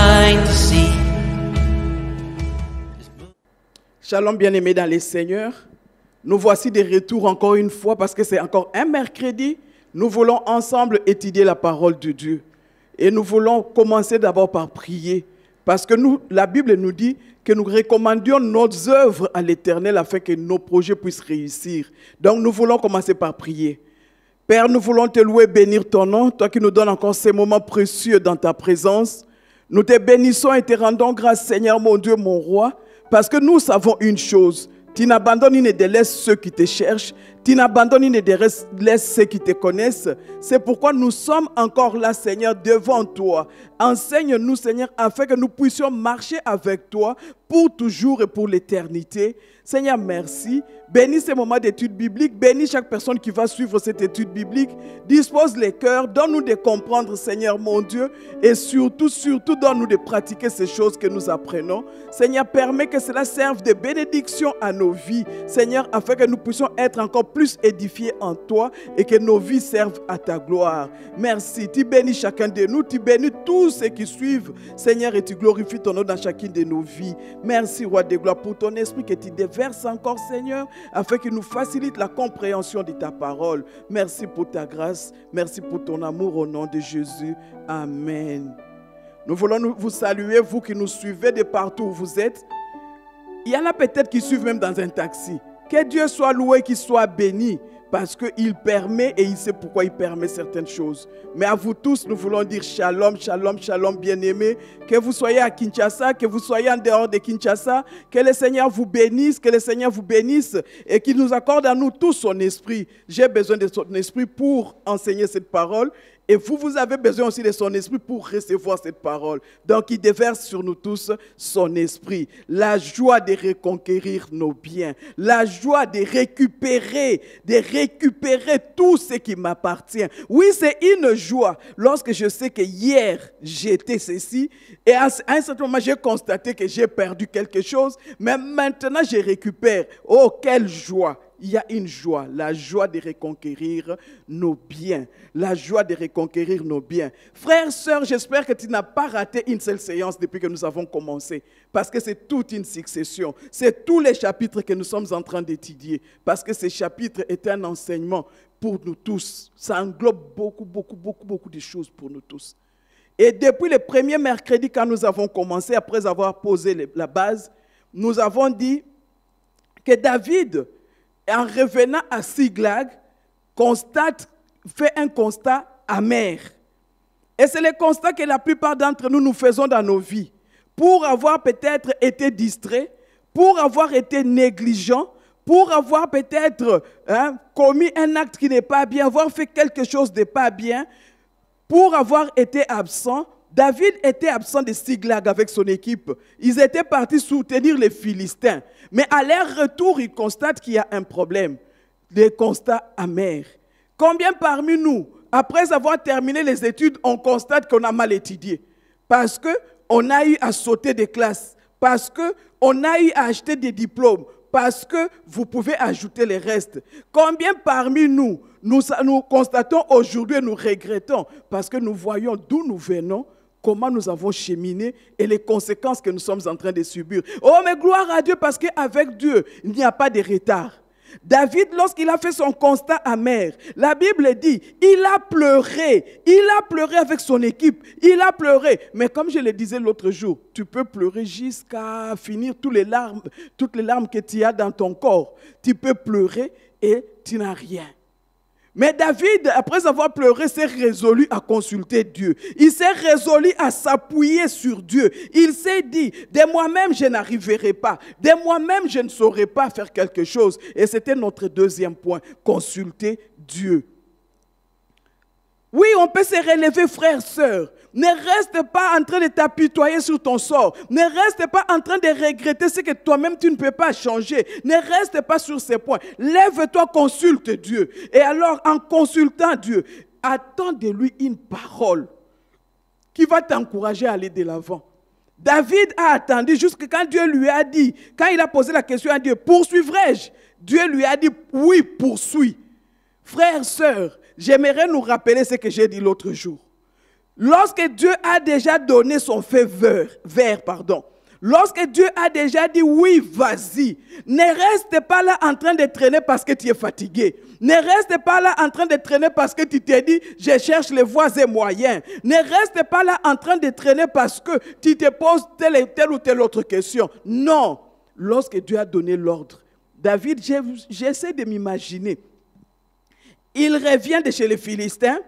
blind to see. Shalom bien-aimés dans les Seigneurs. Nous voici de retour encore une fois parce que c'est encore un mercredi. Nous voulons ensemble étudier la parole de Dieu. Et nous voulons commencer d'abord par prier. Parce que la Bible nous dit que nous recommandions nos œuvres à l'Éternel afin que nos projets puissent réussir. Donc nous voulons commencer par prier. Père, nous voulons te louer, bénir ton nom, toi qui nous donnes encore ces moments précieux dans ta présence. Nous te bénissons et te rendons grâce, Seigneur, mon Dieu, mon roi, parce que nous savons une chose. Tu n'abandonnes ni ne délaisses ceux qui te cherchent. Tu n'abandonnes ni ne délaisses ceux qui te connaissent. C'est pourquoi nous sommes encore là, Seigneur, devant toi. Enseigne-nous, Seigneur, afin que nous puissions marcher avec toi pour toujours et pour l'éternité. Seigneur, merci. Bénis ces moments d'études bibliques. Bénis chaque personne qui va suivre cette étude biblique. Dispose les cœurs. Donne-nous de comprendre, Seigneur, mon Dieu. Et surtout, donne-nous de pratiquer ces choses que nous apprenons. Seigneur, permets que cela serve de bénédiction à nos vies. Seigneur, afin que nous puissions être encore plus édifiés en toi et que nos vies servent à ta gloire. Merci. Tu bénis chacun de nous. Tu bénis tous ceux qui suivent, Seigneur, et tu glorifies ton nom dans chacune de nos vies. Merci, Roi de gloire, pour ton esprit que tu déverses encore, Seigneur, afin qu'il nous facilite la compréhension de ta parole. Merci pour ta grâce. Merci pour ton amour au nom de Jésus. Amen. Nous voulons vous saluer, vous qui nous suivez de partout où vous êtes. Il y en a peut-être qui suivent même dans un taxi. Que Dieu soit loué, qu'il soit béni, parce qu'il permet et il sait pourquoi il permet certaines choses. Mais à vous tous, nous voulons dire shalom, shalom, shalom, bien-aimés. Que vous soyez à Kinshasa, que vous soyez en dehors de Kinshasa, que le Seigneur vous bénisse, et qu'il nous accorde à nous tous son esprit. J'ai besoin de son esprit pour enseigner cette parole. Et vous avez besoin aussi de son esprit pour recevoir cette parole. Donc, il déverse sur nous tous son esprit. La joie de reconquérir nos biens. La joie de récupérer tout ce qui m'appartient. Oui, c'est une joie lorsque je sais que hier, j'étais ceci. Et à un certain moment, j'ai constaté que j'ai perdu quelque chose. Mais maintenant, je récupère. Oh, quelle joie! Il y a une joie, la joie de reconquérir nos biens. La joie de reconquérir nos biens. Frères, sœurs, j'espère que tu n'as pas raté une seule séance depuis que nous avons commencé. Parce que c'est toute une succession. C'est tous les chapitres que nous sommes en train d'étudier. Parce que ces chapitres étaient un enseignement pour nous tous. Ça englobe beaucoup de choses pour nous tous. Et depuis le premier mercredi, quand nous avons commencé, après avoir posé la base, nous avons dit que David, en revenant à Siglag, fait un constat amer. Et c'est le constat que la plupart d'entre nous faisons dans nos vies. Pour avoir peut-être été distrait, pour avoir été négligent, pour avoir peut-être commis un acte qui n'est pas bien, avoir fait quelque chose de pas bien, pour avoir été absent. David était absent de Siglag avec son équipe. Ils étaient partis soutenir les Philistins. Mais à leur retour, ils constatent qu'il y a un problème. Des constats amers. Combien parmi nous, après avoir terminé les études, on constate qu'on a mal étudié? Parce qu'on a eu à sauter des classes. Parce qu'on a eu à acheter des diplômes. Parce que vous pouvez ajouter les restes. Combien parmi nous constatons aujourd'hui et nous regrettons parce que nous voyons d'où nous venons, comment nous avons cheminé et les conséquences que nous sommes en train de subir. Oh, mais gloire à Dieu, parce qu'avec Dieu, il n'y a pas de retard. David, lorsqu'il a fait son constat amer, la Bible dit, il a pleuré avec son équipe, il a pleuré. Mais comme je le disais l'autre jour, tu peux pleurer jusqu'à finir toutes les larmes que tu as dans ton corps. Tu peux pleurer et tu n'as rien. Mais David, après avoir pleuré, s'est résolu à consulter Dieu. Il s'est résolu à s'appuyer sur Dieu. Il s'est dit, de moi-même, je n'arriverai pas. De moi-même, je ne saurais pas faire quelque chose. Et c'était notre deuxième point, consulter Dieu. Oui, on peut se relever, frères, sœurs. Ne reste pas en train de t'apitoyer sur ton sort. Ne reste pas en train de regretter ce que toi-même tu ne peux pas changer. Ne reste pas sur ces points. Lève-toi, consulte Dieu. Et alors, en consultant Dieu, attends de lui une parole qui va t'encourager à aller de l'avant. David a attendu jusqu'à quand Dieu lui a dit, quand il a posé la question à Dieu, poursuivrai-je? Dieu lui a dit, oui, poursuis. Frères, sœurs, j'aimerais nous rappeler ce que j'ai dit l'autre jour. Lorsque Dieu a déjà donné son feu vert, lorsque Dieu a déjà dit oui, vas-y, ne reste pas là en train de traîner parce que tu es fatigué. Ne reste pas là en train de traîner parce que tu t'es dit, je cherche les voies et moyens. Ne reste pas là en train de traîner parce que tu te poses telle ou telle autre question. Non, lorsque Dieu a donné l'ordre, David, j'essaie de m'imaginer, il revient de chez les Philistins,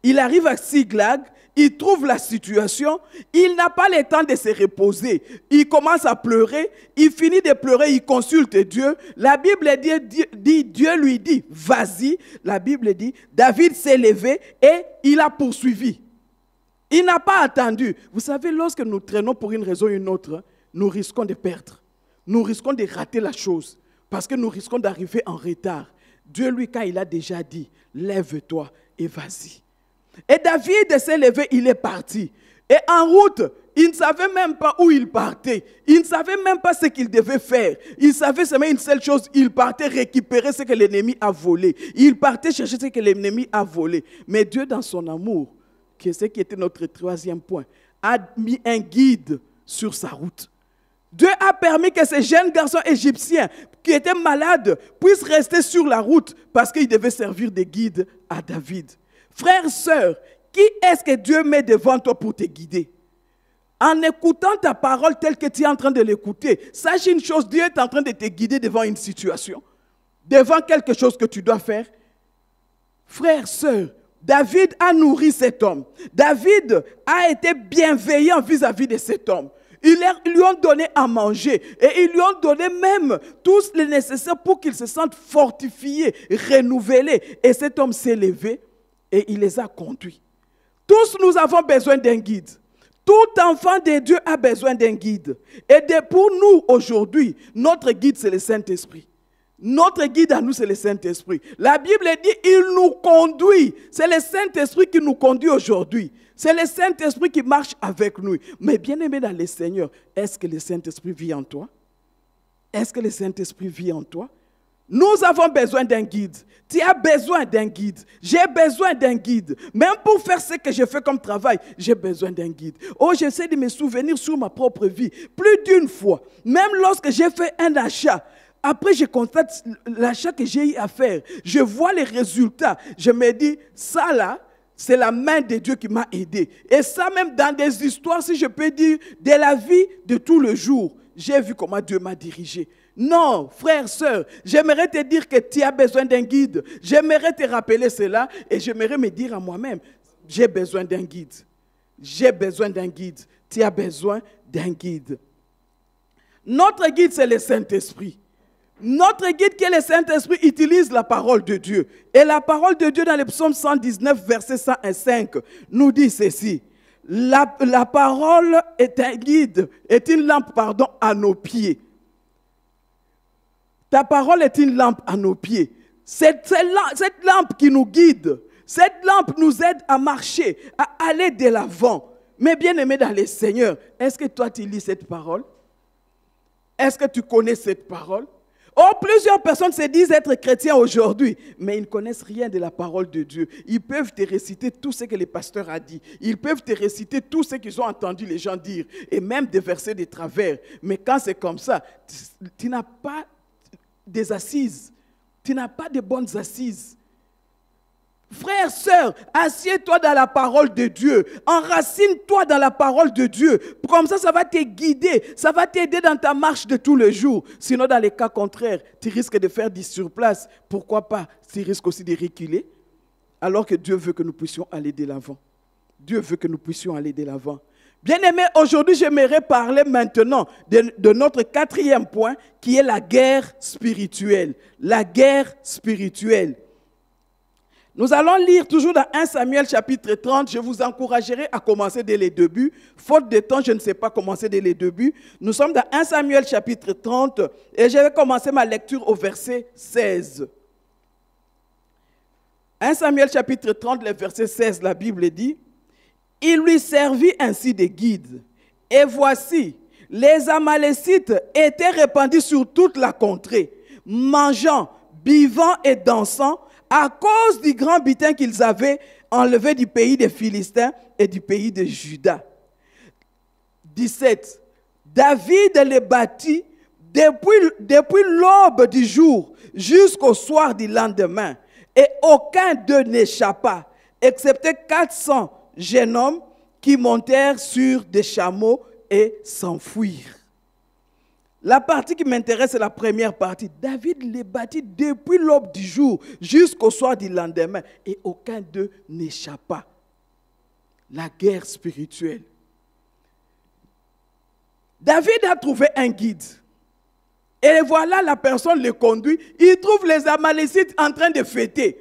il arrive à Siglag, il trouve la situation, il n'a pas le temps de se reposer. Il commence à pleurer, il finit de pleurer, il consulte Dieu. La Bible dit, Dieu lui dit, vas-y. La Bible dit, David s'est levé et il a poursuivi. Il n'a pas attendu. Vous savez, lorsque nous traînons pour une raison ou une autre, nous risquons de perdre. Nous risquons de rater la chose parce que nous risquons d'arriver en retard. Dieu, lui, quand il a déjà dit, lève-toi et vas-y. Et David s'est levé, il est parti. Et en route, il ne savait même pas où il partait. Il ne savait même pas ce qu'il devait faire. Il savait seulement une seule chose, il partait récupérer ce que l'ennemi a volé. Il partait chercher ce que l'ennemi a volé. Mais Dieu, dans son amour, qui est ce qui était notre troisième point, a mis un guide sur sa route. Dieu a permis que ces jeunes garçons égyptiens qui étaient malades puissent rester sur la route parce qu'ils devaient servir de guide à David. Frères, sœurs, qui est-ce que Dieu met devant toi pour te guider? En écoutant ta parole telle que tu es en train de l'écouter, sache une chose, Dieu est en train de te guider devant une situation, devant quelque chose que tu dois faire. Frères, sœurs, David a nourri cet homme. David a été bienveillant vis-à-vis de cet homme. Ils lui ont donné à manger et ils lui ont donné même tout le nécessaire pour qu'il se sente fortifié, renouvelé. Et cet homme s'est levé et il les a conduits. Tous nous avons besoin d'un guide. Tout enfant de Dieu a besoin d'un guide. Et pour nous aujourd'hui, notre guide c'est le Saint-Esprit. Notre guide à nous c'est le Saint-Esprit. La Bible dit il nous conduit. C'est le Saint-Esprit qui nous conduit aujourd'hui. C'est le Saint-Esprit qui marche avec nous. Mais bien aimé dans le Seigneur, est-ce que le Saint-Esprit vit en toi? Est-ce que le Saint-Esprit vit en toi? Nous avons besoin d'un guide. Tu as besoin d'un guide. J'ai besoin d'un guide. Même pour faire ce que je fais comme travail, j'ai besoin d'un guide. Oh, j'essaie de me souvenir sur ma propre vie. Plus d'une fois, même lorsque j'ai fait un achat, après je constate l'achat que j'ai eu à faire. Je vois les résultats. Je me dis, ça là, c'est la main de Dieu qui m'a aidé. Et ça même dans des histoires, si je peux dire, de la vie de tous les jours. J'ai vu comment Dieu m'a dirigé. Non, frère, sœur, j'aimerais te dire que tu as besoin d'un guide. J'aimerais te rappeler cela et j'aimerais me dire à moi-même, j'ai besoin d'un guide. J'ai besoin d'un guide. Tu as besoin d'un guide. Notre guide, c'est le Saint-Esprit. Notre guide, qui est le Saint-Esprit, utilise la parole de Dieu. Et la parole de Dieu dans le psaume 119, verset 105, nous dit ceci. La parole est un guide, est une lampe, à nos pieds. Ta parole est une lampe à nos pieds. Cette lampe qui nous guide, cette lampe nous aide à marcher, à aller de l'avant. Mais bien aimé dans le Seigneur, est-ce que toi tu lis cette parole? Est-ce que tu connais cette parole? Oh, plusieurs personnes se disent être chrétiens aujourd'hui, mais ils ne connaissent rien de la parole de Dieu. Ils peuvent te réciter tout ce que le pasteur a dit. Ils peuvent te réciter tout ce qu'ils ont entendu les gens dire, et même des versets de travers. Mais quand c'est comme ça, tu n'as pas des assises. Tu n'as pas de bonnes assises. Frère, sœur, assieds-toi dans la parole de Dieu. Enracine-toi dans la parole de Dieu. Comme ça va te guider. Ça va t'aider dans ta marche de tous les jours. Sinon, dans les cas contraires, tu risques de faire du surplace. Pourquoi pas? Tu risques aussi de reculer. Alors que Dieu veut que nous puissions aller de l'avant. Dieu veut que nous puissions aller de l'avant. Bien-aimés, aujourd'hui, j'aimerais parler maintenant de notre quatrième point, qui est la guerre spirituelle. La guerre spirituelle. Nous allons lire toujours dans 1 Samuel chapitre 30. Je vous encouragerai à commencer dès les débuts. Faute de temps, je ne sais pas commencer dès les débuts. Nous sommes dans 1 Samuel chapitre 30 et je vais commencer ma lecture au verset 16. 1 Samuel chapitre 30, le verset 16, la Bible dit, « Il lui servit ainsi de guide. Et voici, les Amalécites étaient répandus sur toute la contrée, mangeant, buvant et dansant, à cause du grand butin qu'ils avaient enlevés du pays des Philistins et du pays de Juda. 17. David les bâtit depuis l'aube du jour jusqu'au soir du lendemain, et aucun d'eux n'échappa, excepté 400 jeunes hommes qui montèrent sur des chameaux et s'enfuirent. La partie qui m'intéresse, c'est la première partie. David les bâtit depuis l'aube du jour jusqu'au soir du lendemain, et aucun d'eux n'échappa. La guerre spirituelle. David a trouvé un guide. Et voilà, la personne le conduit. Il trouve les Amalécites en train de fêter.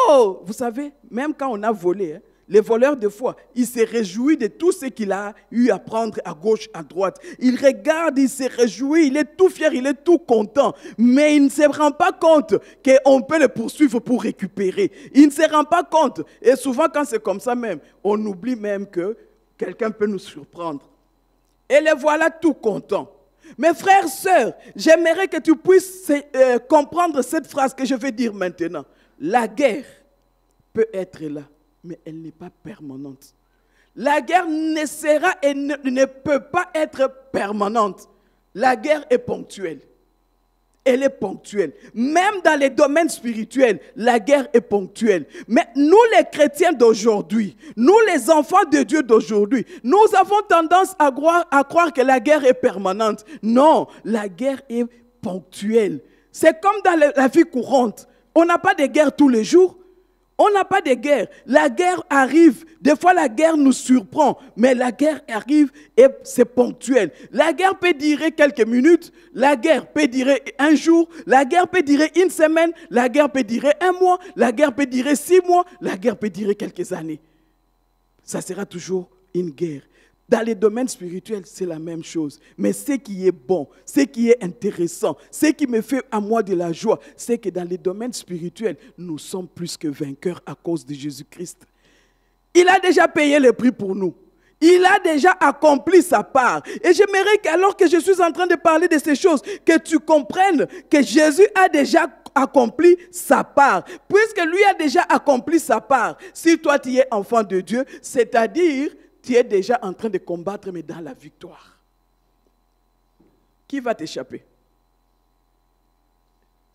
Oh, vous savez, même quand on a volé, les voleurs de foi, ils se réjouissent de tout ce qu'il a eu à prendre à gauche, à droite. Il regarde, il se réjouit, il est tout fier, il est tout content. Mais il ne se rend pas compte qu'on peut le poursuivre pour récupérer. Il ne se rend pas compte. Et souvent, quand c'est comme ça même, on oublie même que quelqu'un peut nous surprendre. Et les voilà tout contents. Mes frères, sœurs, j'aimerais que tu puisses comprendre cette phrase que je vais dire maintenant. La guerre peut être là, mais elle n'est pas permanente. La guerre ne sera et ne peut pas être permanente. La guerre est ponctuelle. Elle est ponctuelle. Même dans les domaines spirituels, la guerre est ponctuelle. Mais nous, les chrétiens d'aujourd'hui, nous, les enfants de Dieu d'aujourd'hui, nous avons tendance à croire que la guerre est permanente. Non, la guerre est ponctuelle. C'est comme dans la vie courante. On n'a pas de guerre tous les jours. On n'a pas de guerre. La guerre arrive. Des fois, la guerre nous surprend. Mais la guerre arrive et c'est ponctuel. La guerre peut durer quelques minutes. La guerre peut durer un jour. La guerre peut durer une semaine. La guerre peut durer un mois. La guerre peut durer 6 mois. La guerre peut durer quelques années. Ça sera toujours une guerre. Dans les domaines spirituels, c'est la même chose. Mais ce qui est bon, ce qui est intéressant, ce qui me fait à moi de la joie, c'est que dans les domaines spirituels, nous sommes plus que vainqueurs à cause de Jésus-Christ. Il a déjà payé le prix pour nous. Il a déjà accompli sa part. Et j'aimerais qu'alors que je suis en train de parler de ces choses, que tu comprennes que Jésus a déjà accompli sa part. Puisque lui a déjà accompli sa part, si toi tu es enfant de Dieu, c'est-à-dire tu es déjà en train de combattre, mais dans la victoire. Qui va t'échapper?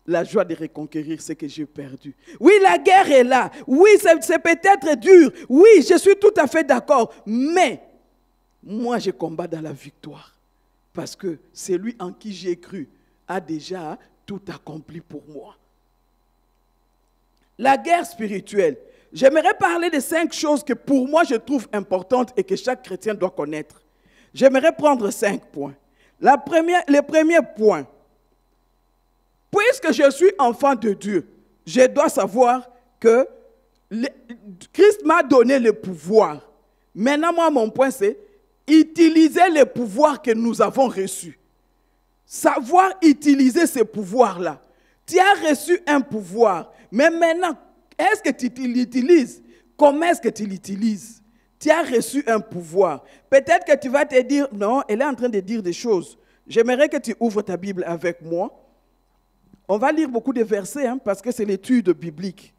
La joie de reconquérir ce que j'ai perdu. Oui, la guerre est là. Oui, c'est peut-être dur. Oui, je suis tout à fait d'accord. Mais moi, je combats dans la victoire. Parce que celui en qui j'ai cru a déjà tout accompli pour moi. La guerre spirituelle. J'aimerais parler de 5 choses que pour moi je trouve importantes et que chaque chrétien doit connaître. J'aimerais prendre 5 points. Le premier point, puisque je suis enfant de Dieu, je dois savoir que Christ m'a donné le pouvoir. Maintenant, moi, mon point, c'est utiliser le pouvoir que nous avons reçu. Savoir utiliser ce pouvoir-là. Tu as reçu un pouvoir, mais maintenant, est-ce que tu l'utilises? Comment est-ce que tu l'utilises? Tu as reçu un pouvoir. Peut-être que tu vas te dire, non, elle est en train de dire des choses. J'aimerais que tu ouvres ta Bible avec moi. On va lire beaucoup de versets, parce que c'est l'étude biblique.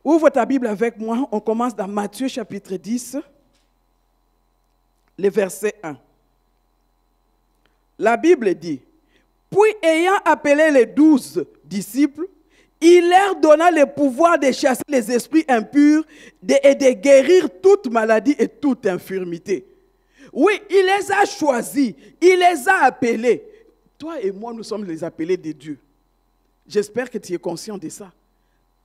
Ouvre ta Bible avec moi. On commence dans Matthieu chapitre 10, le verset 1. La Bible dit, « Puis ayant appelé les 12 disciples, il leur donna le pouvoir de chasser les esprits impurs et de guérir toute maladie et toute infirmité. » Oui, il les a choisis, il les a appelés. Toi et moi, nous sommes les appelés de Dieu. J'espère que tu es conscient de ça.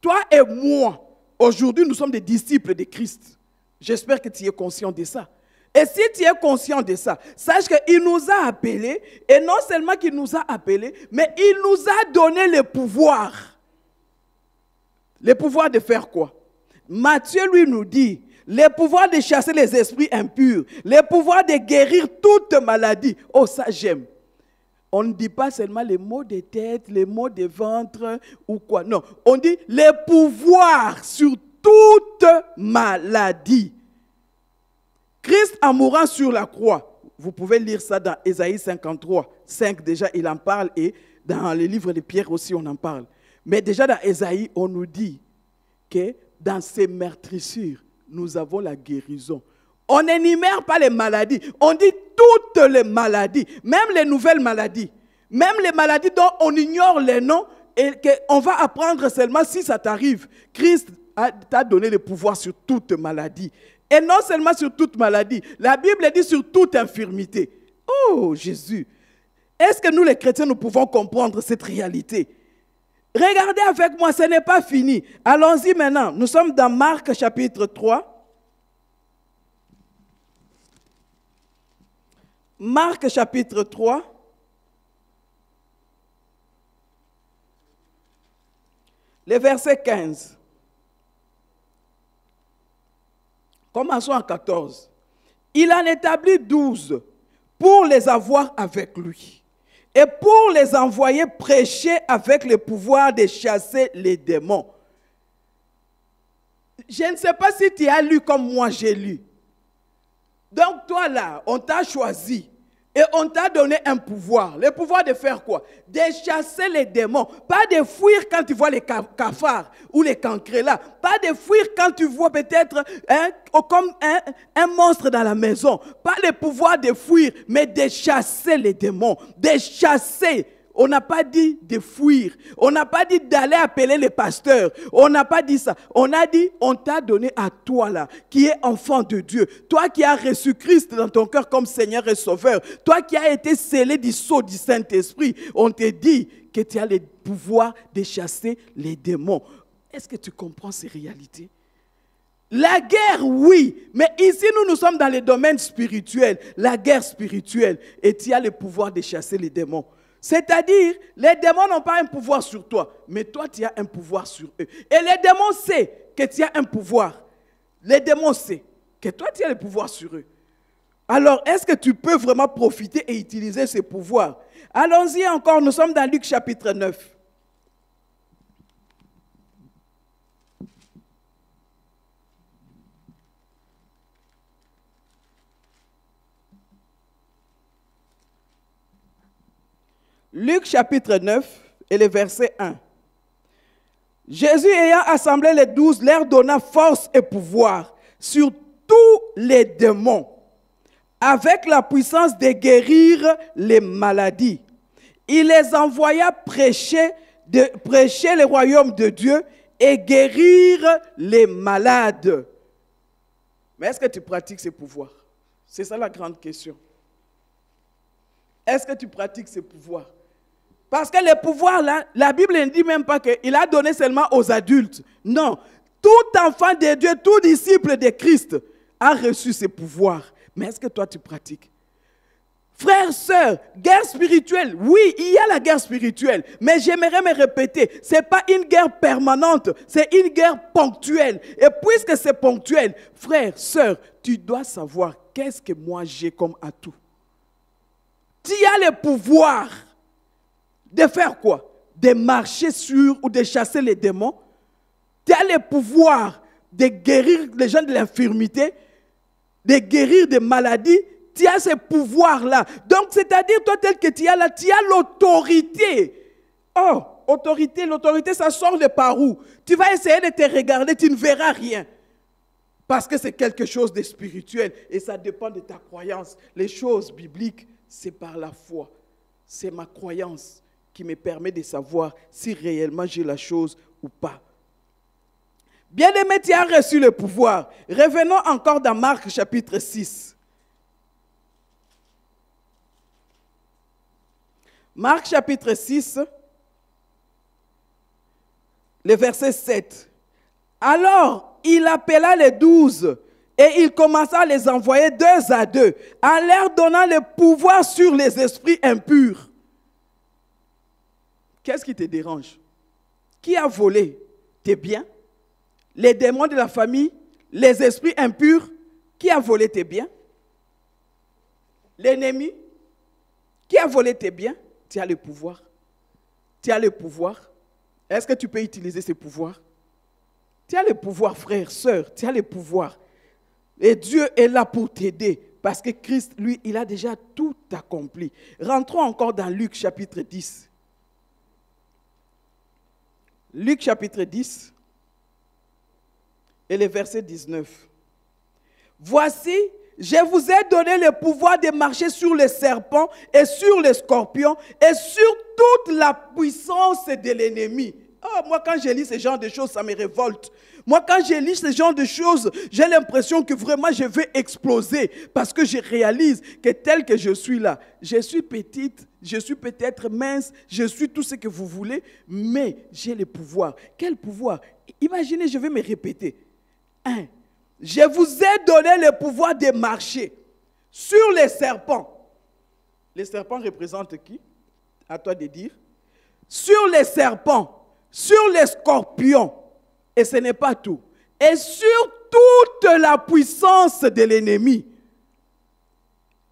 Toi et moi, aujourd'hui, nous sommes des disciples de Christ. J'espère que tu es conscient de ça. Et si tu es conscient de ça, sache qu'il nous a appelés, et non seulement qu'il nous a appelés, mais il nous a donné le pouvoir. Le pouvoir de faire quoi? Matthieu, lui, nous dit, le pouvoir de chasser les esprits impurs, le pouvoir de guérir toute maladie. Oh, ça, j'aime. On ne dit pas seulement les maux de tête, les maux de ventre ou quoi. Non, on dit le pouvoir sur toute maladie. Christ en mourant sur la croix, vous pouvez lire ça dans Ésaïe 53, 5 déjà, il en parle, et dans les livres de Pierre aussi, on en parle. Mais déjà dans Ésaïe, on nous dit que dans ces meurtrissures, nous avons la guérison. On n'énumère pas les maladies, on dit toutes les maladies, même les nouvelles maladies, même les maladies dont on ignore les noms et qu'on va apprendre seulement si ça t'arrive. Christ t'a donné le pouvoir sur toute maladie. Et non seulement sur toute maladie, la Bible dit sur toute infirmité. Oh Jésus, est-ce que nous les chrétiens, nous pouvons comprendre cette réalité? Regardez avec moi, ce n'est pas fini. Allons-y maintenant, nous sommes dans Marc chapitre 3. Marc chapitre 3. Le verset 15. Commençons à 14. Il en établit 12 pour les avoir avec lui et pour les envoyer prêcher avec le pouvoir de chasser les démons. Je ne sais pas si tu as lu comme moi j'ai lu. Donc toi là, on t'a choisi et on t'a donné un pouvoir. Le pouvoir de faire quoi? De chasser les démons. Pas de fuir quand tu vois les cafards ou les cancrelats. Pas de fuir quand tu vois peut-être comme un monstre dans la maison. Pas le pouvoir de fuir, mais de chasser les démons. De chasser. On n'a pas dit de fuir. On n'a pas dit d'aller appeler les pasteurs. On n'a pas dit ça. On a dit, on t'a donné à toi là, qui es enfant de Dieu. Toi qui as reçu Christ dans ton cœur comme Seigneur et Sauveur. Toi qui as été scellé du sceau du Saint-Esprit. On te dit que tu as le pouvoir de chasser les démons. Est-ce que tu comprends ces réalités? La guerre, oui, mais ici nous sommes dans le domaine spirituel. La guerre spirituelle. Et tu as le pouvoir de chasser les démons. C'est-à-dire, les démons n'ont pas un pouvoir sur toi, mais toi, tu as un pouvoir sur eux. Et les démons savent que tu as un pouvoir. Les démons savent que toi, tu as le pouvoir sur eux. Alors, est-ce que tu peux vraiment profiter et utiliser ce pouvoir? Allons-y encore, nous sommes dans Luc chapitre 9. Luc chapitre 9 et le verset 1. Jésus ayant assemblé les 12, leur donna force et pouvoir sur tous les démons, avec la puissance de guérir les maladies. Il les envoya prêcher le royaume de Dieu et guérir les malades. Mais est-ce que tu pratiques ces pouvoirs? C'est ça la grande question. Est-ce que tu pratiques ces pouvoirs? Parce que les pouvoirs là, la Bible ne dit même pas qu'il a donné seulement aux adultes. Non, tout enfant de Dieu, tout disciple de Christ a reçu ces pouvoirs. Mais est-ce que toi tu pratiques? Frères, sœurs, guerre spirituelle, oui, il y a la guerre spirituelle, mais j'aimerais me répéter, ce n'est pas une guerre permanente, c'est une guerre ponctuelle. Et puisque c'est ponctuel, frères, sœurs, tu dois savoir qu'est-ce que moi j'ai comme atout. Tu as le pouvoir de faire quoi? De marcher sur ou de chasser les démons. Tu as le pouvoir de guérir les gens de l'infirmité, de guérir des maladies. Tu as ce pouvoir-là. Donc, c'est-à-dire, toi, tel que tu as là, tu as l'autorité. Oh, l'autorité, ça sort de par où? Tu vas essayer de te regarder, tu ne verras rien. Parce que c'est quelque chose de spirituel et ça dépend de ta croyance. Les choses bibliques, c'est par la foi. C'est ma croyance qui me permet de savoir si réellement j'ai la chose ou pas. Bien-aimé, tu as reçu le pouvoir. Revenons encore dans Marc chapitre 6. Marc chapitre 6, le verset 7. Alors, il appela les 12 et il commença à les envoyer 2 à 2, en leur donnant le pouvoir sur les esprits impurs. Qu'est-ce qui te dérange? Qui a volé tes biens? Les démons de la famille? Les esprits impurs? Qui a volé tes biens? L'ennemi? Qui a volé tes biens? Tu as le pouvoir. Tu as le pouvoir. Est-ce que tu peux utiliser ce pouvoir? Tu as le pouvoir, frère, sœur. Tu as le pouvoir. Et Dieu est là pour t'aider. Parce que Christ, lui, il a déjà tout accompli. Rentrons encore dans Luc chapitre 10. Luc chapitre 10. et le verset 19. Voici, je vous ai donné le pouvoir de marcher sur les serpents et sur les scorpions et sur toute la puissance de l'ennemi. Oh, moi, quand je lis ce genre de choses, ça me révolte. Moi, quand je lis ce genre de choses, j'ai l'impression que vraiment je vais exploser parce que je réalise que tel que je suis là, je suis petite, je suis peut-être mince, je suis tout ce que vous voulez, mais j'ai le pouvoir. Quel pouvoir? Imaginez, je vais me répéter. 1. Je vous ai donné le pouvoir de marcher sur les serpents. Les serpents représentent qui? À toi de dire. Sur les serpents, sur les scorpions. Et ce n'est pas tout. Et sur toute la puissance de l'ennemi.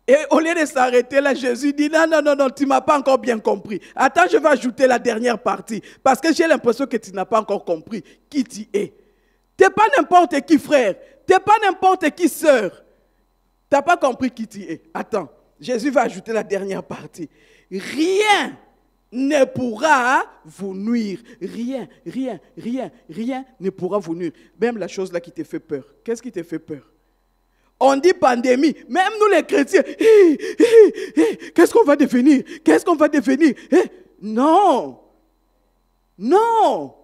Et au lieu de s'arrêter là, Jésus dit, non, tu ne m'as pas encore bien compris. Attends, je vais ajouter la dernière partie. Parce que j'ai l'impression que tu n'as pas encore compris qui tu es. Tu n'es pas n'importe qui frère. Tu n'es pas n'importe qui sœur. Tu n'as pas compris qui tu es. Attends, Jésus va ajouter la dernière partie. Rien ne pourra vous nuire. Rien ne pourra vous nuire. Même la chose là qui te fait peur. Qu'est-ce qui te fait peur? On dit pandémie. Même nous les chrétiens. Qu'est-ce qu'on va devenir? Qu'est-ce qu'on va devenir? Non. Non.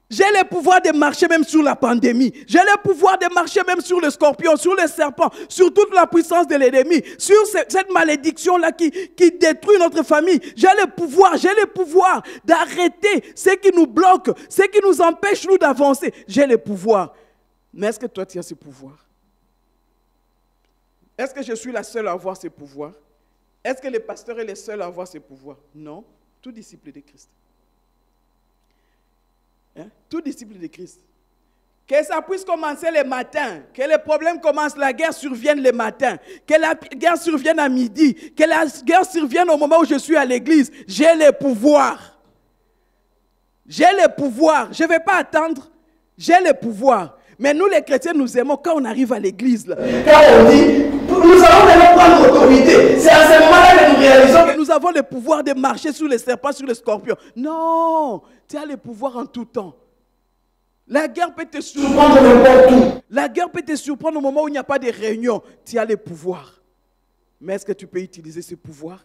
J'ai le pouvoir de marcher même sur la pandémie. J'ai le pouvoir de marcher même sur le scorpion, sur les serpents, sur toute la puissance de l'ennemi, sur cette malédiction-là qui détruit notre famille. J'ai le pouvoir d'arrêter ce qui nous bloque, ce qui nous empêche nous d'avancer. J'ai le pouvoir. Mais est-ce que toi tu as ce pouvoir? Est-ce que je suis la seule à avoir ce pouvoir? Est-ce que le pasteur est le seul à avoir ce pouvoir? Non. Tout disciple de Christ. Tout disciple de Christ. Que ça puisse commencer le matin, que les problèmes commencent, la guerre survienne le matin, que la guerre survienne à midi, que la guerre survienne au moment où je suis à l'église. J'ai le pouvoir. J'ai le pouvoir. Je ne vais pas attendre. J'ai le pouvoir. Mais nous les chrétiens, nous aimons quand on arrive à l'église. Quand on dit, nous allons venir prendre l'autorité. C'est à ce moment-là que nous réalisons que nous avons le pouvoir de marcher sur les serpents, sur les scorpions. Non, tu as le pouvoir en tout temps. La guerre peut te surprendre n'importe où. La guerre peut te surprendre au moment où il n'y a pas de réunion. Tu as le pouvoir. Mais est-ce que tu peux utiliser ce pouvoir?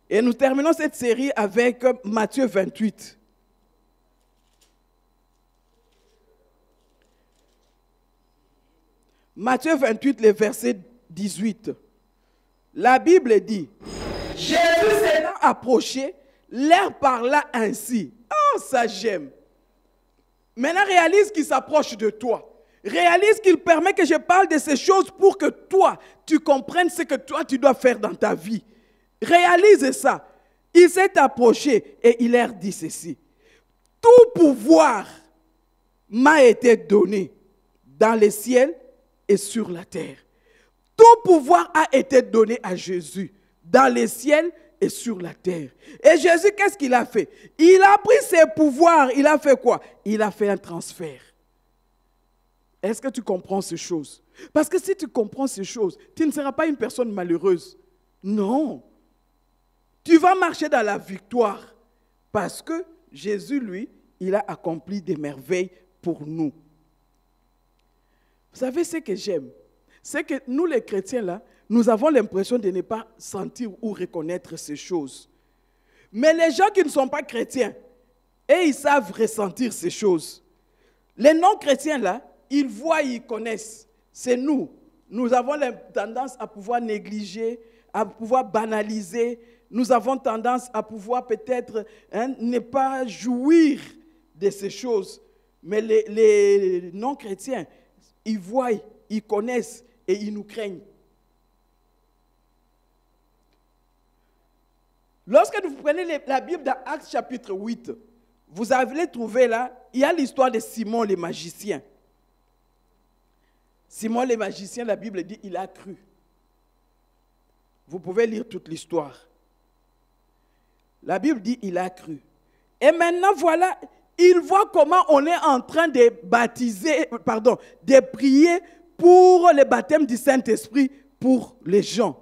Et nous terminons cette série avec Matthieu 28. Matthieu 28, le verset 18. La Bible dit, Jésus s'étant approché, leur parla ainsi. Oh, ça j'aime. Maintenant, réalise qu'il s'approche de toi. Réalise qu'il permet que je parle de ces choses pour que toi, tu comprennes ce que toi, tu dois faire dans ta vie. Réalise ça. Il s'est approché et il leur dit ceci. Tout pouvoir m'a été donné dans les ciels et sur la terre. Tout pouvoir a été donné à Jésus dans les ciels et sur la terre. Et Jésus, qu'est-ce qu'il a fait? Il a pris ses pouvoirs, il a fait quoi? Il a fait un transfert. Est-ce que tu comprends ces choses? Parce que si tu comprends ces choses, tu ne seras pas une personne malheureuse. Non. Tu vas marcher dans la victoire parce que Jésus, lui, il a accompli des merveilles pour nous. Vous savez ce que j'aime? C'est que nous les chrétiens là, nous avons l'impression de ne pas sentir ou reconnaître ces choses. Mais les gens qui ne sont pas chrétiens, et ils savent ressentir ces choses. Les non-chrétiens là, ils voient, ils connaissent. C'est nous. Nous avons la tendance à pouvoir négliger, à pouvoir banaliser. Nous avons tendance à pouvoir peut-être ne pas jouir de ces choses. Mais les non-chrétiens, ils voient, ils connaissent et ils nous craignent. Lorsque vous prenez la Bible dans Actes chapitre 8, vous allez trouver là, il y a l'histoire de Simon le magicien. Simon le magicien, la Bible dit, il a cru. Vous pouvez lire toute l'histoire. La Bible dit, il a cru. Et maintenant, voilà, il voit comment on est en train de de prier pour le baptême du Saint-Esprit pour les gens.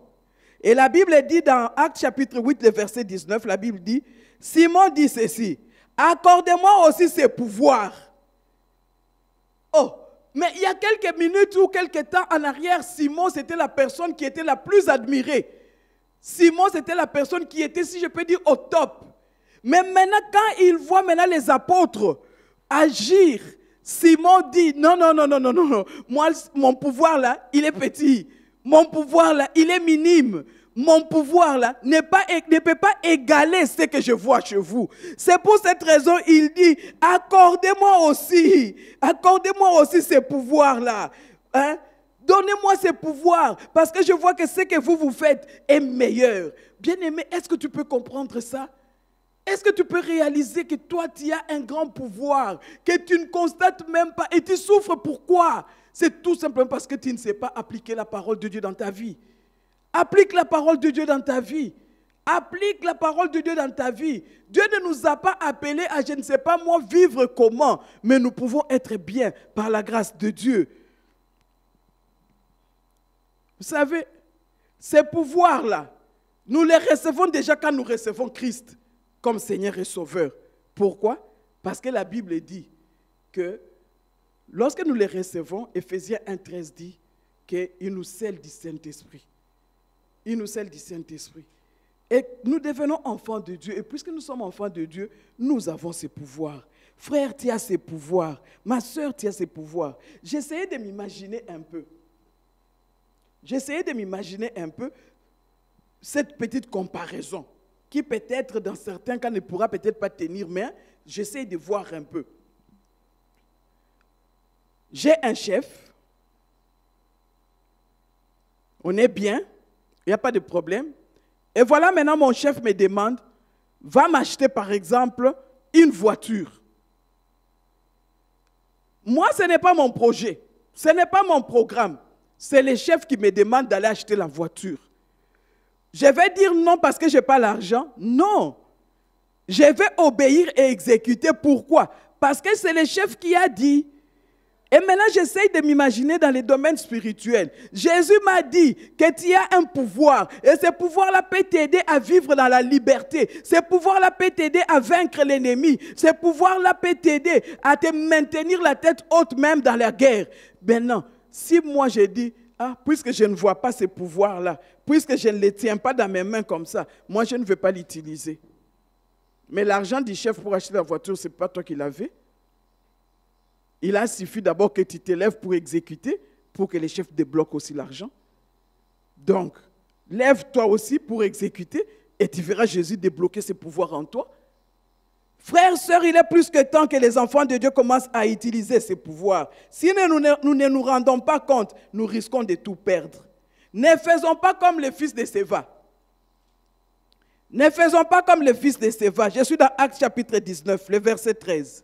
Et la Bible dit dans Actes chapitre 8, le verset 19, la Bible dit, Simon dit ceci, Accordez-moi aussi ces pouvoirs. Oh, mais il y a quelques minutes ou quelques temps en arrière, Simon, c'était la personne qui était la plus admirée. Simon, c'était la personne qui était, si je peux dire, au top. Mais maintenant, quand il voit maintenant les apôtres agir, Simon dit, non, non, non, non, non, non, non. Moi, mon pouvoir là, il est petit. Mon pouvoir là, il est minime. Mon pouvoir là ne peut pas égaler ce que je vois chez vous. C'est pour cette raison il dit, accordez-moi aussi ces pouvoirs là. Hein? Donnez-moi ces pouvoirs parce que je vois que ce que vous faites est meilleur. Bien-aimé, est-ce que tu peux comprendre ça? Est-ce que tu peux réaliser que toi, tu as un grand pouvoir, que tu ne constates même pas et tu souffres pourquoi? C'est tout simplement parce que tu ne sais pas appliquer la parole de Dieu dans ta vie. Applique la parole de Dieu dans ta vie. Applique la parole de Dieu dans ta vie. Dieu ne nous a pas appelés à, je ne sais pas moi, vivre comment, mais nous pouvons être bien par la grâce de Dieu. Vous savez, ces pouvoirs-là, nous les recevons déjà quand nous recevons Christ comme Seigneur et Sauveur. Pourquoi? Parce que la Bible dit que lorsque nous les recevons, Éphésiens 1,13 dit qu'il nous scelle du Saint-Esprit. Il nous scelle du Saint-Esprit. Et nous devenons enfants de Dieu. Et puisque nous sommes enfants de Dieu, nous avons ces pouvoirs. Frère, tu as ces pouvoirs. Ma soeur, tu as ces pouvoirs. J'essayais de m'imaginer un peu. Cette petite comparaison qui peut-être dans certains cas ne pourra peut-être pas tenir, mais j'essaie de voir un peu. J'ai un chef. On est bien. Il n'y a pas de problème. Et voilà maintenant mon chef me demande, va m'acheter par exemple une voiture. Moi, ce n'est pas mon projet, ce n'est pas mon programme. C'est le chef qui me demande d'aller acheter la voiture. Je vais dire non parce que je n'ai pas l'argent. Non. Je vais obéir et exécuter. Pourquoi? Parce que c'est le chef qui a dit. Et maintenant, j'essaye de m'imaginer dans les domaines spirituels. Jésus m'a dit que tu as un pouvoir. Et ce pouvoir-là peut t'aider à vivre dans la liberté. Ce pouvoir-là peut t'aider à vaincre l'ennemi. Ce pouvoir-là peut t'aider à te maintenir la tête haute même dans la guerre. Maintenant, si moi je dis, puisque je ne vois pas ce pouvoir-là, puisque je ne les tiens pas dans mes mains comme ça, moi je ne veux pas l'utiliser. Mais l'argent du chef pour acheter la voiture, ce n'est pas toi qui l'avais. Il a suffi d'abord que tu t'élèves pour exécuter, pour que les chefs débloquent aussi l'argent. Donc, lève-toi aussi pour exécuter et tu verras Jésus débloquer ses pouvoirs en toi. Frères, sœurs, il est plus que temps que les enfants de Dieu commencent à utiliser ces pouvoirs. Si nous ne nous rendons pas compte, nous risquons de tout perdre. Ne faisons pas comme le fils de Séva. Ne faisons pas comme le fils de Séva. Je suis dans Actes chapitre 19, le verset 13.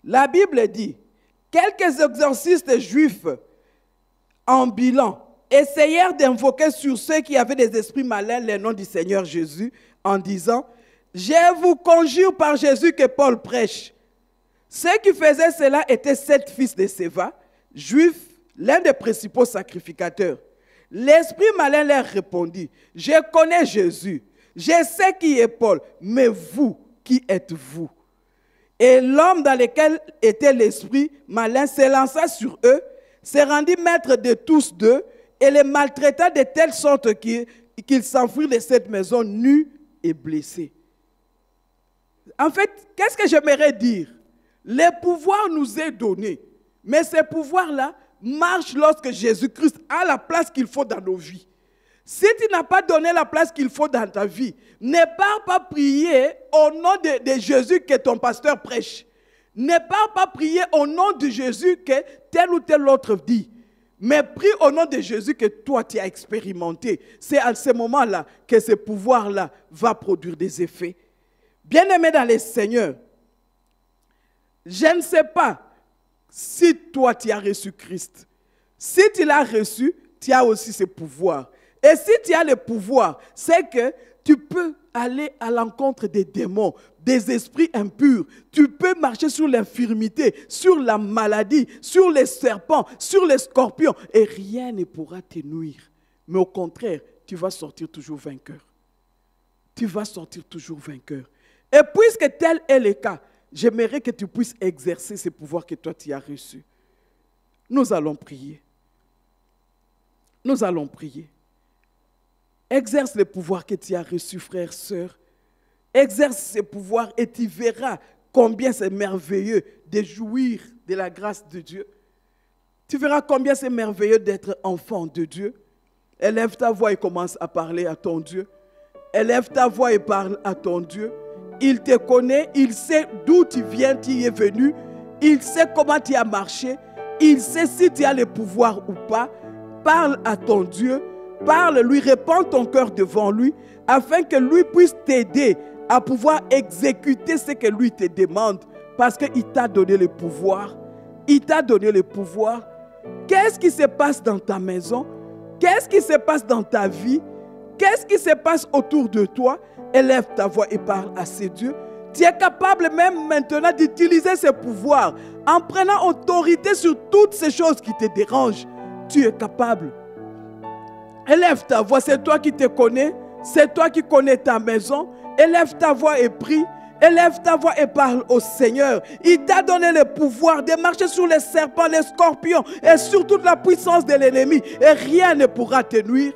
La Bible dit, quelques exorcistes juifs ambulants essayèrent d'invoquer sur ceux qui avaient des esprits malins le nom du Seigneur Jésus en disant, je vous conjure par Jésus que Paul prêche. Ceux qui faisaient cela étaient 7 fils de Séva, juifs, l'un des principaux sacrificateurs. L'esprit malin leur répondit, je connais Jésus, je sais qui est Paul, mais vous, qui êtes-vous? Et l'homme dans lequel était l'esprit malin s'élança sur eux, se rendit maître de tous deux et les maltraita de telle sorte qu'ils s'enfuirent de cette maison nus et blessés. En fait, qu'est-ce que j'aimerais dire? Le pouvoir nous est donné, mais ce pouvoir-là marche lorsque Jésus-Christ a la place qu'il faut dans nos vies. Si tu n'as pas donné la place qu'il faut dans ta vie, ne pars pas prier au nom de Jésus que ton pasteur prêche. Ne pars pas prier au nom de Jésus que tel ou tel autre dit. Mais prie au nom de Jésus que toi tu as expérimenté. C'est à ce moment-là que ce pouvoir-là va produire des effets. Bien-aimé dans le Seigneur, je ne sais pas si toi tu as reçu Christ. Si tu l'as reçu, tu as aussi ce pouvoir. Et si tu as le pouvoir, c'est que tu peux aller à l'encontre des démons, des esprits impurs. Tu peux marcher sur l'infirmité, sur la maladie, sur les serpents, sur les scorpions. Et rien ne pourra te nuire. Mais au contraire, tu vas sortir toujours vainqueur. tu vas sortir toujours vainqueur. Et puisque tel est le cas, j'aimerais que tu puisses exercer ce pouvoir que toi tu as reçu. Nous allons prier. Nous allons prier. Exerce le pouvoir que tu as reçu, frère, sœur. Exerce ce pouvoir et tu verras combien c'est merveilleux de jouir de la grâce de Dieu. Tu verras combien c'est merveilleux d'être enfant de Dieu. Élève ta voix et commence à parler à ton Dieu. Élève ta voix et parle à ton Dieu. Il te connaît, il sait d'où tu viens, tu y es venu. Il sait comment tu as marché. Il sait si tu as le pouvoir ou pas. Parle à ton Dieu. Parle, lui, répands ton cœur devant lui, afin que lui puisse t'aider à pouvoir exécuter ce que lui te demande, parce qu'il t'a donné le pouvoir. Il t'a donné le pouvoir. Qu'est-ce qui se passe dans ta maison? Qu'est-ce qui se passe dans ta vie? Qu'est-ce qui se passe autour de toi? Élève ta voix et parle à ces dieux. Tu es capable même maintenant d'utiliser ce pouvoir en prenant autorité sur toutes ces choses qui te dérangent. Tu es capable. Élève ta voix, c'est toi qui te connais, c'est toi qui connais ta maison. Élève ta voix et prie. Élève ta voix et parle au Seigneur. Il t'a donné le pouvoir de marcher sur les serpents, les scorpions et sur toute la puissance de l'ennemi. Et rien ne pourra te nuire.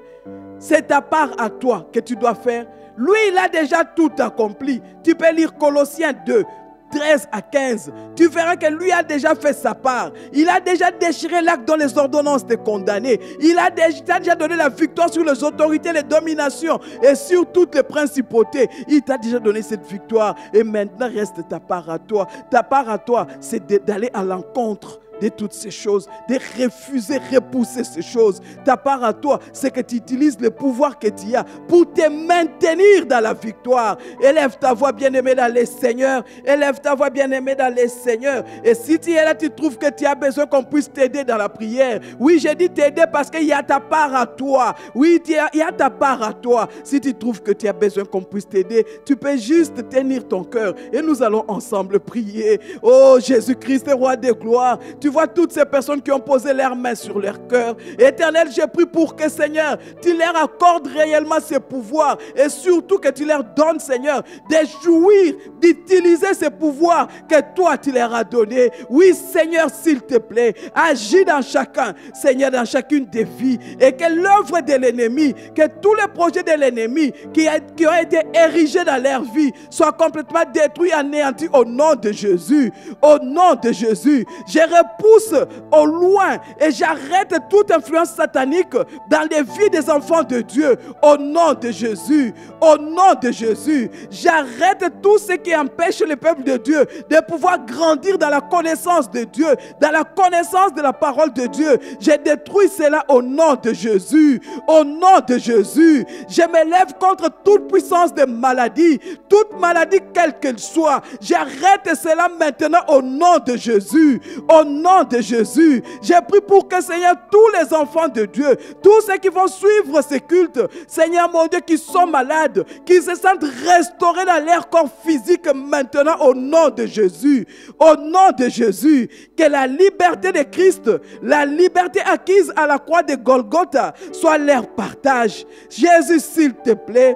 C'est ta part à toi que tu dois faire. Lui, il a déjà tout accompli. Tu peux lire Colossiens 2. 13 à 15, tu verras que lui a déjà fait sa part. Il a déjà déchiré l'acte dans les ordonnances de condamnés. Il a déjà donné la victoire sur les autorités, les dominations et sur toutes les principautés. Il t'a déjà donné cette victoire et maintenant reste ta part à toi. Ta part à toi, c'est d'aller à l'encontre de toutes ces choses, de refuser, repousser ces choses. Ta part à toi, c'est que tu utilises le pouvoir que tu as pour te maintenir dans la victoire. Élève ta voix, bien-aimé dans les Seigneurs. Élève ta voix, bien-aimé dans les Seigneurs. Et si tu es là, tu trouves que tu as besoin qu'on puisse t'aider dans la prière. Oui, j'ai dit t'aider parce qu'il y a ta part à toi. Oui, il y a ta part à toi. Si tu trouves que tu as besoin qu'on puisse t'aider, tu peux juste tenir ton cœur et nous allons ensemble prier. Oh, Jésus-Christ, roi de gloire, tu vois toutes ces personnes qui ont posé leurs mains sur leur cœur. Éternel, j'ai pris pour que, Seigneur, tu leur accordes réellement ce pouvoir et surtout que tu leur donnes, Seigneur, de jouir, d'utiliser ce pouvoir que toi, tu leur as donné. Oui, Seigneur, s'il te plaît, agis dans chacun, Seigneur, dans chacune des vies et que l'œuvre de l'ennemi, que tous les projets de l'ennemi qui ont été érigés dans leur vie soient complètement détruits, anéantis au nom de Jésus. Au nom de Jésus, je pousse au loin et j'arrête toute influence satanique dans les vies des enfants de Dieu. Au nom de Jésus, au nom de Jésus, j'arrête tout ce qui empêche le peuple de Dieu de pouvoir grandir dans la connaissance de Dieu, dans la connaissance de la parole de Dieu. Je détruis cela au nom de Jésus. Au nom de Jésus, je m'élève contre toute puissance de maladie, toute maladie quelle qu'elle soit. J'arrête cela maintenant au nom de Jésus. Au nom de Jésus, j'ai prié pour que, Seigneur, tous les enfants de Dieu, tous ceux qui vont suivre ces cultes, Seigneur mon Dieu, qui sont malades, qui se sentent restaurés dans leur corps physique maintenant au nom de Jésus. Au nom de Jésus, que la liberté de Christ, la liberté acquise à la croix de Golgotha soit leur partage. Jésus, s'il te plaît,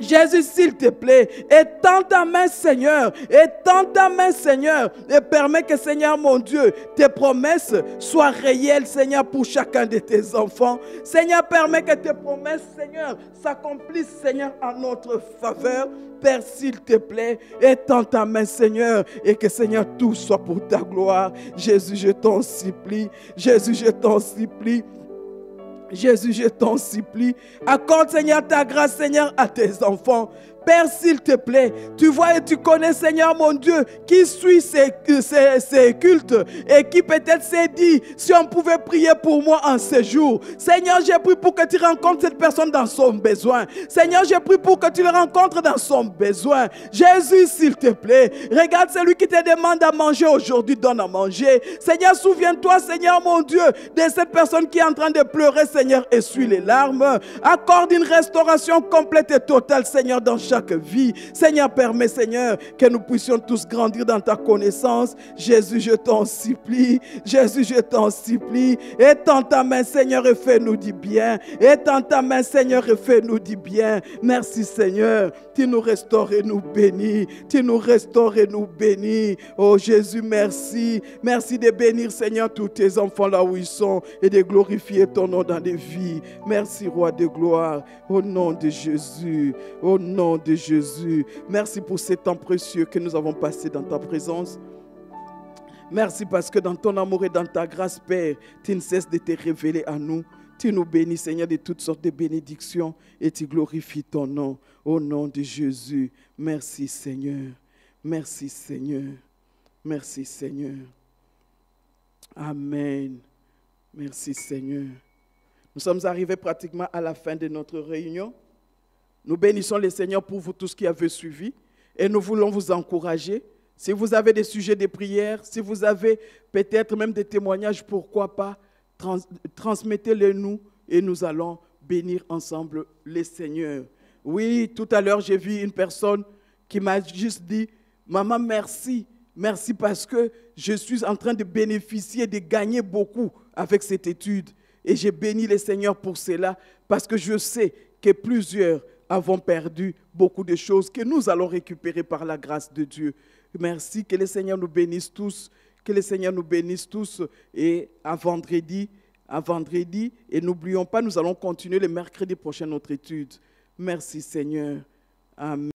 Jésus, s'il te plaît, étends ta main, Seigneur, étends ta main, Seigneur, et permets que, Seigneur, mon Dieu, tes promesses soient réelles, Seigneur, pour chacun de tes enfants. Seigneur, permets que tes promesses, Seigneur, s'accomplissent, Seigneur, en notre faveur. Père, s'il te plaît, étends ta main, Seigneur, et que, Seigneur, tout soit pour ta gloire. Jésus, je t'en supplie. Jésus, je t'en supplie. Jésus, je t'en supplie, accorde, Seigneur, ta grâce, Seigneur, à tes enfants. Père, s'il te plaît, tu vois et tu connais, Seigneur mon Dieu, qui suit ces cultes et qui peut-être s'est dit, si on pouvait prier pour moi en ce jour. Seigneur, j'ai prié pour que tu rencontres cette personne dans son besoin. Seigneur, j'ai prié pour que tu le rencontres dans son besoin. Jésus, s'il te plaît, regarde celui qui te demande à manger aujourd'hui, donne à manger. Seigneur, souviens-toi, Seigneur mon Dieu, de cette personne qui est en train de pleurer, Seigneur, essuie les larmes. Accorde une restauration complète et totale, Seigneur, dans chaque vie. Seigneur, permets, Seigneur, que nous puissions tous grandir dans ta connaissance. Jésus, je t'en supplie. Jésus, je t'en supplie. Étends ta main, Seigneur, et fais-nous du bien. Étends ta main, Seigneur, et fais-nous du bien. Merci, Seigneur. Tu nous restaures et nous bénis. Tu nous restaures et nous bénis. Oh Jésus, merci. Merci de bénir, Seigneur, tous tes enfants là où ils sont et de glorifier ton nom dans les vies. Merci, Roi de gloire. Au nom de Jésus. Au nom de Jésus. Merci pour ces temps précieux que nous avons passés dans ta présence. Merci parce que dans ton amour et dans ta grâce, Père, tu ne cesses de te révéler à nous. Tu nous bénis, Seigneur, de toutes sortes de bénédictions et tu glorifies ton nom. Au nom de Jésus. Merci, Seigneur. Merci, Seigneur. Merci, Seigneur. Amen. Merci, Seigneur. Nous sommes arrivés pratiquement à la fin de notre réunion. Nous bénissons le Seigneur pour vous tous qui avez suivi et nous voulons vous encourager. Si vous avez des sujets de prière, si vous avez peut-être même des témoignages, pourquoi pas, transmettez-les nous et nous allons bénir ensemble le Seigneur. Oui, tout à l'heure, j'ai vu une personne qui m'a juste dit, « Maman, merci. Merci parce que je suis en train de bénéficier, de gagner beaucoup avec cette étude. Et j'ai béni le Seigneur pour cela parce que je sais que plusieurs avons perdu beaucoup de choses que nous allons récupérer par la grâce de Dieu. Merci, que le Seigneur nous bénisse tous, que le Seigneur nous bénisse tous. Et à vendredi, et n'oublions pas, nous allons continuer le mercredi prochain notre étude. Merci Seigneur. Amen.